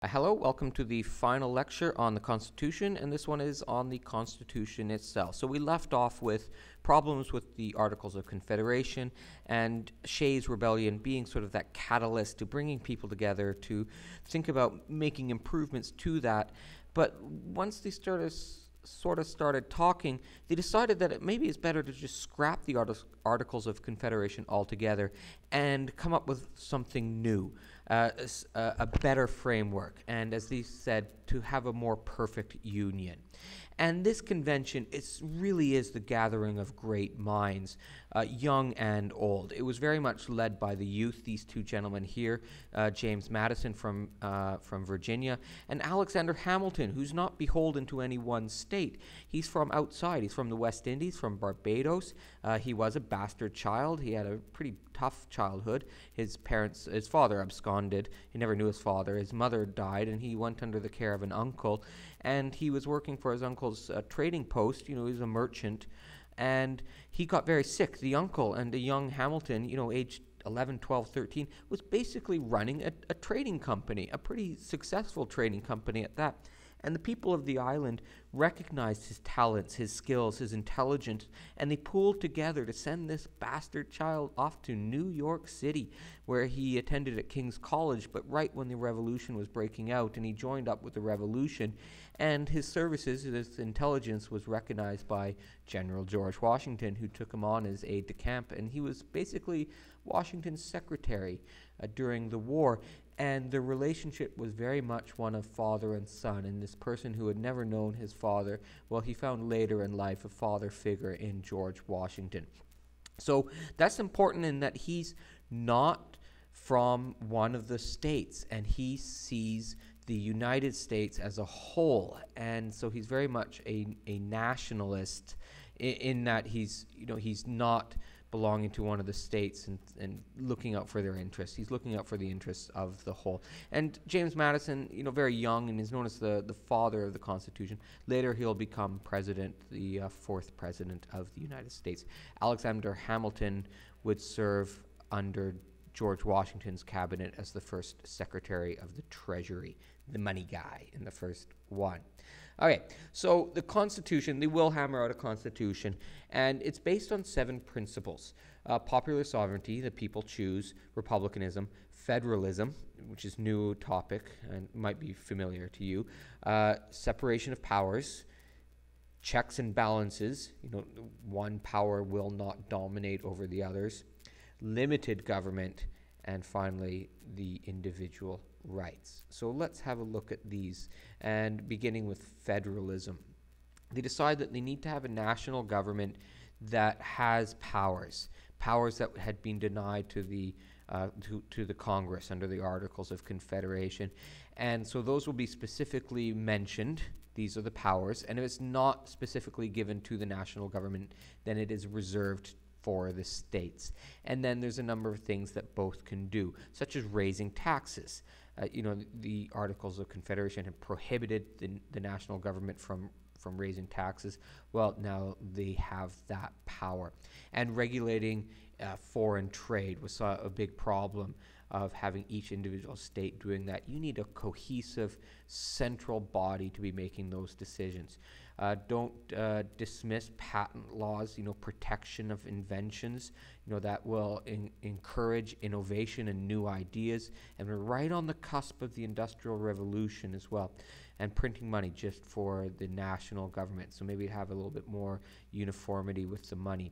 Hello, welcome to the final lecture on the Constitution, and this one is on the Constitution itself. So we left off with problems with the Articles of Confederation and Shays' Rebellion being sort of that catalyst to bringing people together to think about making improvements to that. But once they started talking, they decided that it maybe it's better to just scrap the Articles of Confederation altogether and come up with something new, a better framework, and as they said, to have a more perfect union. And this convention, it really is the gathering of great minds, young and old. It was very much led by the youth, these two gentlemen here, James Madison from Virginia, and Alexander Hamilton, who's not beholden to any one state. He's from outside. He's from the West Indies, from Barbados. He was a bastard child. He had a pretty tough childhood. His father absconded. He never knew his father. His mother died, and he went under the care of an uncle. And he was working for his uncle's trading post. He was a merchant. And he got very sick. The uncle and the young Hamilton, aged 11, 12, 13, was basically running a trading company, a pretty successful trading company at that. And the people of the island recognized his talents, his skills, his intelligence, and they pooled together to send this bastard child off to New York City, where he attended at King's College, but right when the revolution was breaking out, and he joined up with the revolution, and his services, his intelligence was recognized by General George Washington, who took him on as aide-de-camp, and he was basically Washington's secretary during the war. And the relationship was very much one of father and son. And this person who had never known his father, well, he found later in life a father figure in George Washington. So that's important in that he's not from one of the states, and he sees the United States as a whole. And so he's very much a nationalist in that he's not belonging to one of the states and looking out for their interests. He's looking out for the interests of the whole. And James Madison, very young and is known as the father of the Constitution. Later he'll become president, the fourth president of the United States. Alexander Hamilton would serve under George Washington's cabinet as the first Secretary of the Treasury, the money guy in the first one. Okay, so the Constitution, they will hammer out a Constitution, and it's based on 7 principles. Popular sovereignty, the people choose; republicanism; federalism, which is a new topic and might be familiar to you; separation of powers; checks and balances, one power will not dominate over the others; limited government; and finally, the individual rights. So let's have a look at these, and beginning with federalism. They decide that they need to have a national government that has powers that had been denied to the Congress under the Articles of Confederation. And so those will be specifically mentioned. These are the powers, and if it's not specifically given to the national government, then it is reserved for the states. And then there's a number of things that both can do, such as raising taxes. The Articles of Confederation had prohibited the national government from raising taxes. Well, now they have that power. And regulating foreign trade was a big problem of having each individual state doing that. You need a cohesive central body to be making those decisions. Don't dismiss patent laws, protection of inventions, that will encourage innovation and new ideas. And we're right on the cusp of the Industrial Revolution as well. And printing money just for the national government. So maybe have a little bit more uniformity with the money.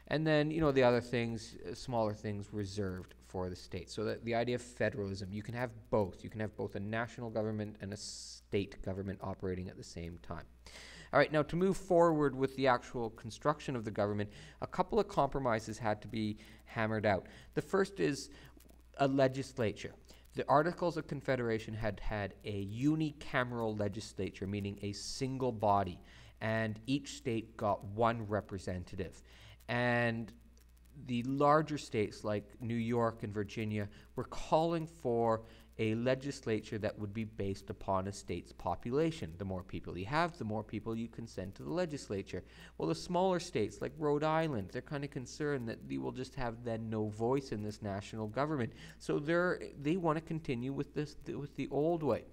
And then, the other things, smaller things reserved for the states. So the idea of federalism, you can have both. You can have both a national government and a state government operating at the same time. All right, now to move forward with the actual construction of the government, a couple of compromises had to be hammered out. The first is a legislature. The Articles of Confederation had a unicameral legislature, meaning a single body, and each state got one representative. And the larger states like New York and Virginia were calling for a legislature that would be based upon a state's population. The more people you have, the more people you can send to the legislature. Well, the smaller states like Rhode Island, they're kind of concerned that they will just have then no voice in this national government. So they want to continue with the old way.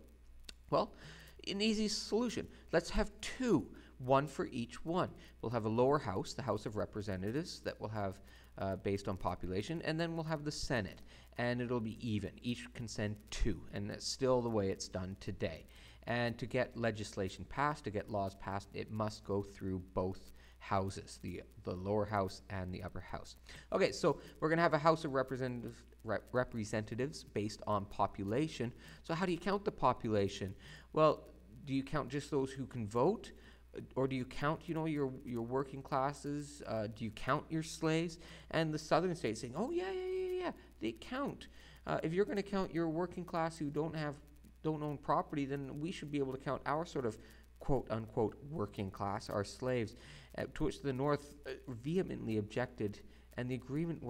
Well, an easy solution. Let's have two, one for each one. We'll have a lower house, the House of Representatives, that will have based on population, and then we'll have the Senate, and it'll be even. Each can send two, and that's still the way it's done today. And to get legislation passed, to get laws passed, it must go through both houses, the lower house and the upper house. Okay, so we're going to have a House of Representatives based on population. So how do you count the population? Well, do you count just those who can vote? Or do you count, your working classes? Do you count your slaves? And the southern states saying, oh, yeah, they count. If you're going to count your working class who don't own property, then we should be able to count our sort of quote-unquote working class, our slaves, to which the North vehemently objected, and the agreement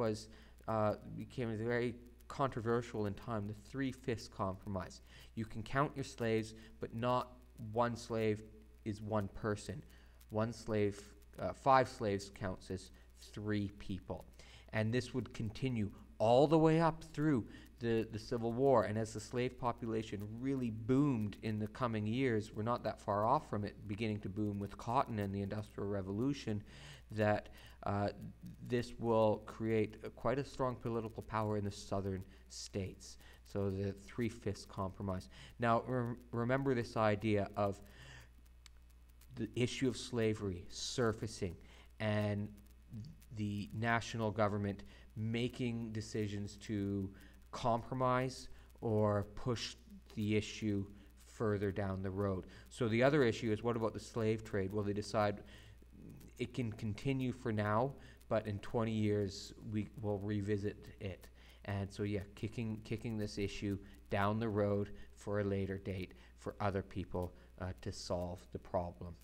became very controversial in time, the 3/5 compromise. You can count your slaves, but not one slave is one person. One slave, 5 slaves counts as 3 people. And this would continue all the way up through the Civil War. And as the slave population really boomed in the coming years, we're not that far off from it beginning to boom with cotton and the Industrial Revolution, that this will create quite a strong political power in the southern states. So the 3/5 compromise. Now, remember this idea of the issue of slavery surfacing and the national government making decisions to compromise or push the issue further down the road. So the other issue is, what about the slave trade? Well, they decide it can continue for now, but in 20 years we will revisit it. And so kicking this issue down the road for a later date for other people to solve the problem.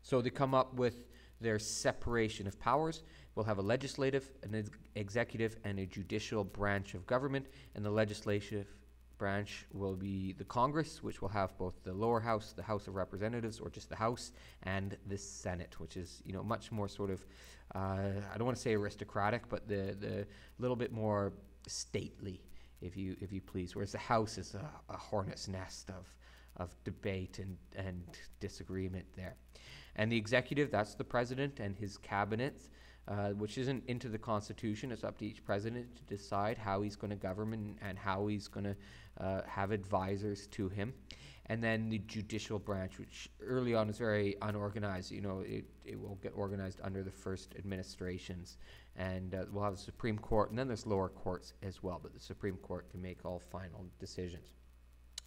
So they come up with their separation of powers. We'll have a legislative, an executive, and a judicial branch of government, and the legislative branch will be the Congress, which will have both the lower house, the House of Representatives, or just the House, and the Senate, which is much more sort of I don't want to say aristocratic, but the little bit more stately, if you please. Whereas the House is a hornet's nest of debate and disagreement there. And the executive, that's the president and his cabinet, which isn't into the Constitution. It's up to each president to decide how he's going to govern and how he's going to have advisors to him. And then the judicial branch, which early on is very unorganized. It will get organized under the first administrations. And we'll have the Supreme Court, and then there's lower courts as well. But the Supreme Court can make all final decisions.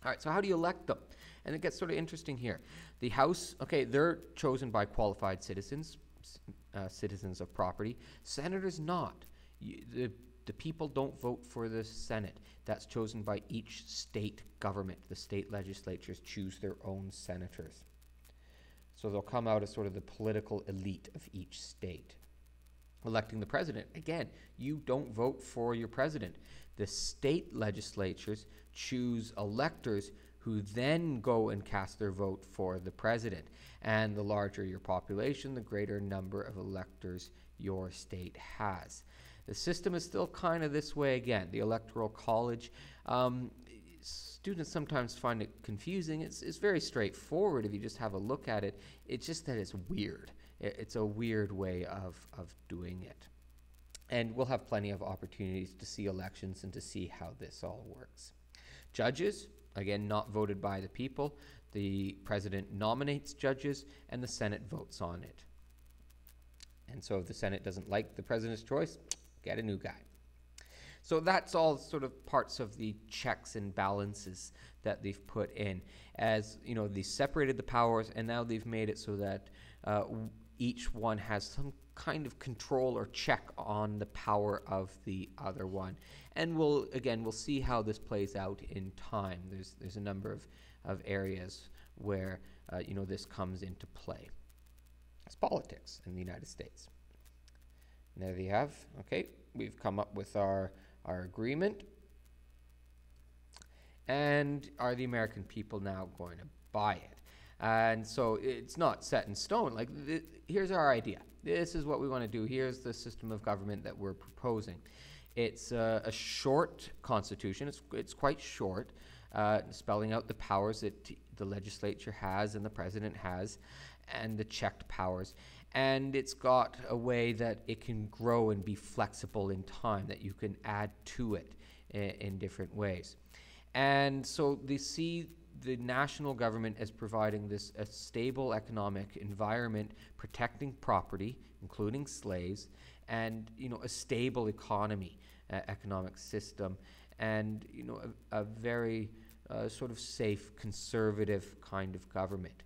All right, so how do you elect them? And it gets sort of interesting here. The House, they're chosen by qualified citizens, citizens of property. Senators not. The people don't vote for the Senate. That's chosen by each state government. The state legislatures choose their own senators. So they'll come out as sort of the political elite of each state. Electing the president, again, you don't vote for your president. The state legislatures choose electors who then go and cast their vote for the president. And the larger your population, the greater number of electors your state has. The system is still kind of this way again, the Electoral College. Students sometimes find it confusing. It's very straightforward if you just have a look at it. It's just that it's weird. It's a weird way of doing it. And we'll have plenty of opportunities to see elections and to see how this all works. Judges, again, not voted by the people. The president nominates judges, and the Senate votes on it. And so if the Senate doesn't like the president's choice, get a new guy. So that's all sort of parts of the checks and balances that they've put in. As they separated the powers, and now they've made it so that each one has some kind of control or check on the power of the other one. And we'll see how this plays out in time. There's a number of areas where this comes into play. It's politics in the United States. And there you have. Okay, we've come up with our agreement. And are the American people now going to buy it? And so it's not set in stone. Here's our idea. This is what we want to do. Here's the system of government that we're proposing. It's a short constitution. It's quite short. spelling out the powers that the legislature has and the president has, and the checked powers. And it's got a way that it can grow and be flexible in time, that you can add to it in different ways. And so they see the national government as providing this a stable economic environment, protecting property, including slaves, and a stable economy, economic system, and a very sort of safe, conservative kind of government.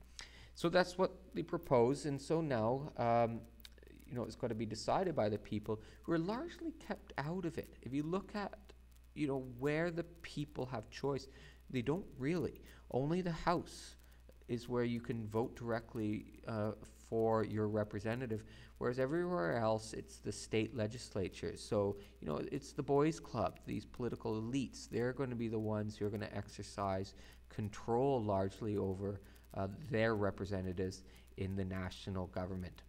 So that's what they propose, and so now it's got to be decided by the people who are largely kept out of it. If you look at where the people have choice, they don't really. Only the House is where you can vote directly for your representative, whereas everywhere else it's the state legislatures. So it's the boys' club, these political elites. They're going to be the ones who are going to exercise control largely over their representatives in the national government.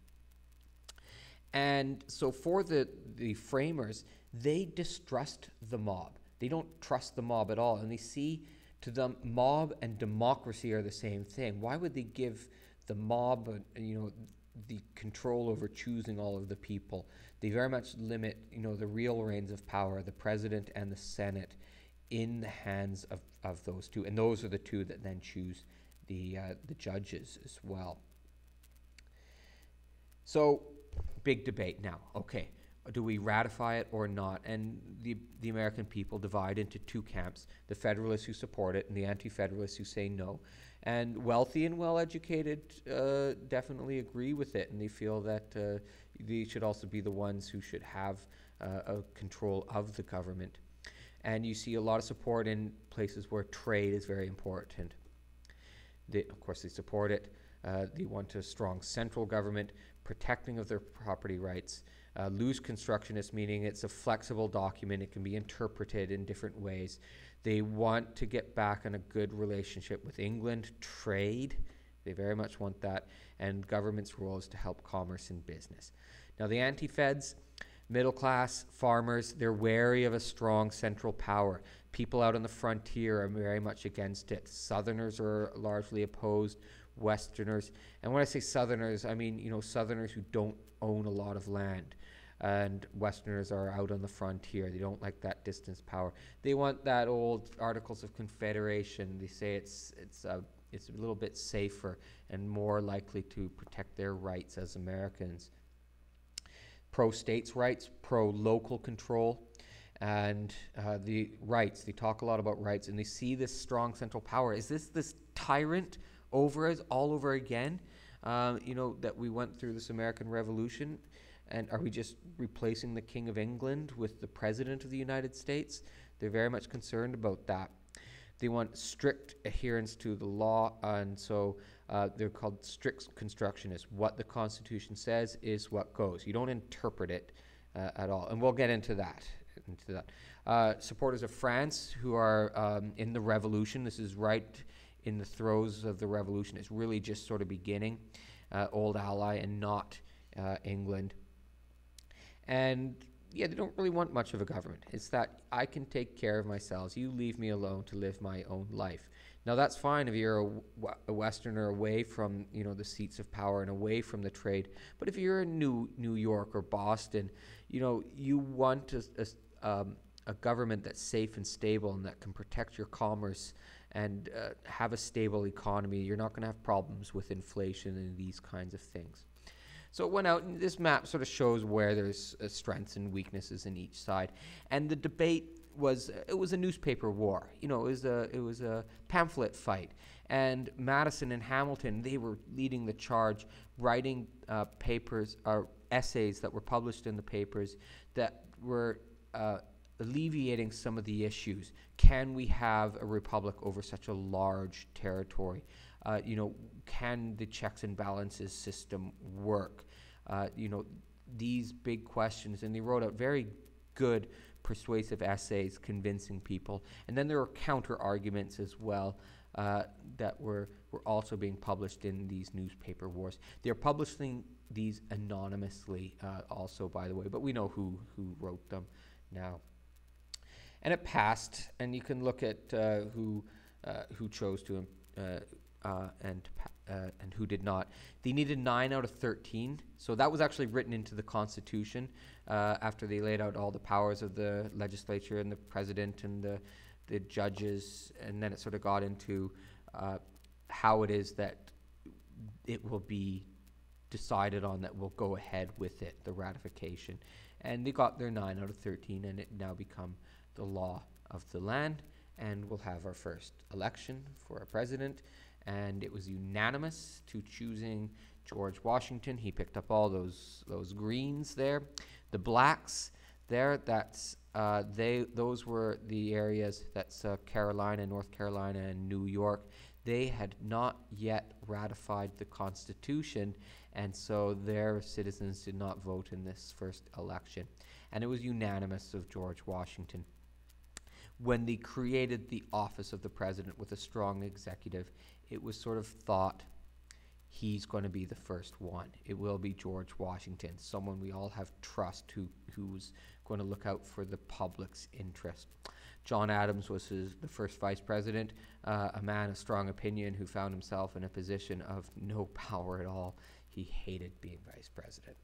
And so for the framers, they distrust the mob. They don't trust the mob at all, and they see to them mob and democracy are the same thing. Why would they give the mob the control over choosing all of the people? They very much limit the real reins of power, the president and the Senate, in the hands of those two, and those are the two that then choose the judges as well. So big debate now. Okay, do we ratify it or not? And the American people divide into two camps: the Federalists who support it and the Anti-Federalists who say no. And wealthy and well-educated definitely agree with it, and they feel that they should also be the ones who should have a control of the government. And you see a lot of support in places where trade is very important. Of course, they support it. They want a strong central government, protecting of their property rights. Loose constructionist, meaning it's a flexible document. It can be interpreted in different ways. They want to get back on a good relationship with England. Trade, they very much want that. And government's role is to help commerce and business. Now, the anti-feds, middle class, farmers, they're wary of a strong central power. People out on the frontier are very much against it. Southerners are largely opposed, Westerners. And when I say Southerners, I mean, Southerners who don't own a lot of land. And Westerners are out on the frontier. They don't like that distance power. They want that old Articles of Confederation. They say it's a little bit safer and more likely to protect their rights as Americans. Pro-states' rights, pro-local control, and the rights. They talk a lot about rights, and they see this strong central power. Is this tyrant over us all over again? That we went through this American Revolution, and are we just replacing the King of England with the President of the United States? They're very much concerned about that. They want strict adherence to the law, and so they're called strict constructionists. What the Constitution says is what goes. You don't interpret it at all, and we'll get into that. Supporters of France who are in the revolution. This is right in the throes of the revolution. It's really just sort of beginning. Old ally and not England. And yeah, they don't really want much of a government. It's that I can take care of myself. You leave me alone to live my own life. Now that's fine if you're a Westerner away from the seats of power and away from the trade. But if you're in New York or Boston, you want a government that's safe and stable and that can protect your commerce and have a stable economy. You're not going to have problems with inflation and these kinds of things. So it went out, and this map sort of shows where there's strengths and weaknesses in each side. And the debate was a newspaper war. It was a pamphlet fight. And Madison and Hamilton, they were leading the charge, writing papers or essays that were published in the papers that were alleviating some of the issues. Can we have a republic over such a large territory? Can the checks and balances system work? These big questions. And they wrote out very good, persuasive essays convincing people. And then there were counter arguments as well that were also being published in these newspaper wars. They're publishing these anonymously also, by the way, but we know who wrote them now. And it passed, and you can look at who who chose to and who did not. They needed 9 out of 13, so that was actually written into the Constitution after they laid out all the powers of the legislature and the president and the judges, and then it sort of got into how it is that it will be decided on that will go ahead with it, the ratification. And they got their 9 out of 13, and it now become the law of the land, and we'll have our first election for a president. And it was unanimous to choosing George Washington. He picked up all those greens there. The blacks there, those were the areas, that's Carolina, North Carolina, and New York. They had not yet ratified the Constitution, and so their citizens did not vote in this first election. And it was unanimous of George Washington. When they created the office of the president with a strong executive, it was sort of thought he's going to be the first one. It will be George Washington, someone we all have trust, who's going to look out for the public's interest. John Adams was the first vice president, a man of strong opinion who found himself in a position of no power at all. He hated being vice president.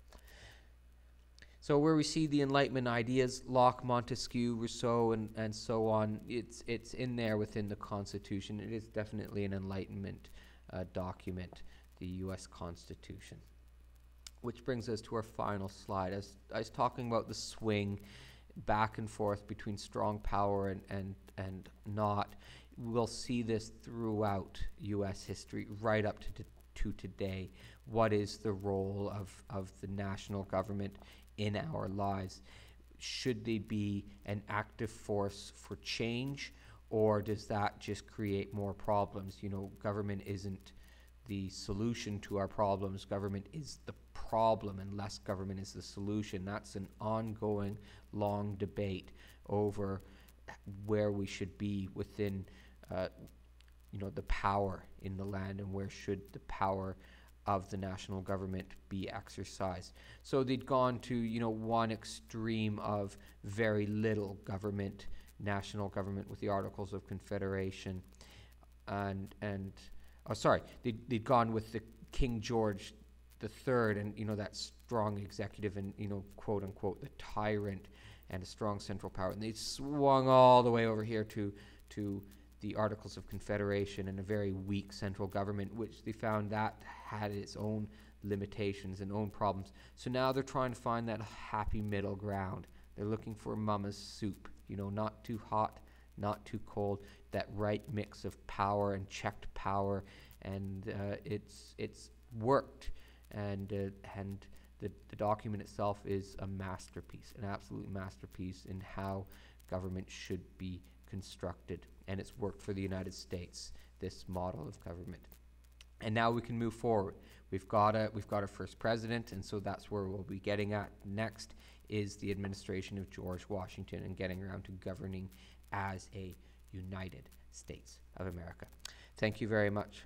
So where we see the Enlightenment ideas, Locke, Montesquieu, Rousseau, and so on, it's in there within the Constitution. It is definitely an Enlightenment document, the U.S. Constitution. Which brings us to our final slide. As I was talking about the swing back and forth between strong power and not, we'll see this throughout U.S. history right up to today. What is the role of the national government in our lives? Should they be an active force for change, or does that just create more problems? You know, government isn't the solution to our problems. Government is the problem, and less government is the solution. That's an ongoing, long debate over where we should be within, the power in the land, and where should the power of the national government be exercised. So they'd gone to, one extreme of very little government, national government, with the Articles of Confederation, they'd gone with the King George III, and that strong executive, and quote unquote the tyrant, and a strong central power, and they swung all the way over here to the Articles of Confederation and a very weak central government, which they found that had its own limitations and own problems. So now they're trying to find that happy middle ground. They're looking for mama's soup, not too hot, not too cold, that right mix of power and checked power, and it's worked, and the document itself is a masterpiece, an absolute masterpiece in how government should be constructed, and it's worked for the United States, this model of government. And now we can move forward. We've got our first president, and so that's where we'll be getting at next, is the administration of George Washington and getting around to governing as a United States of America. Thank you very much.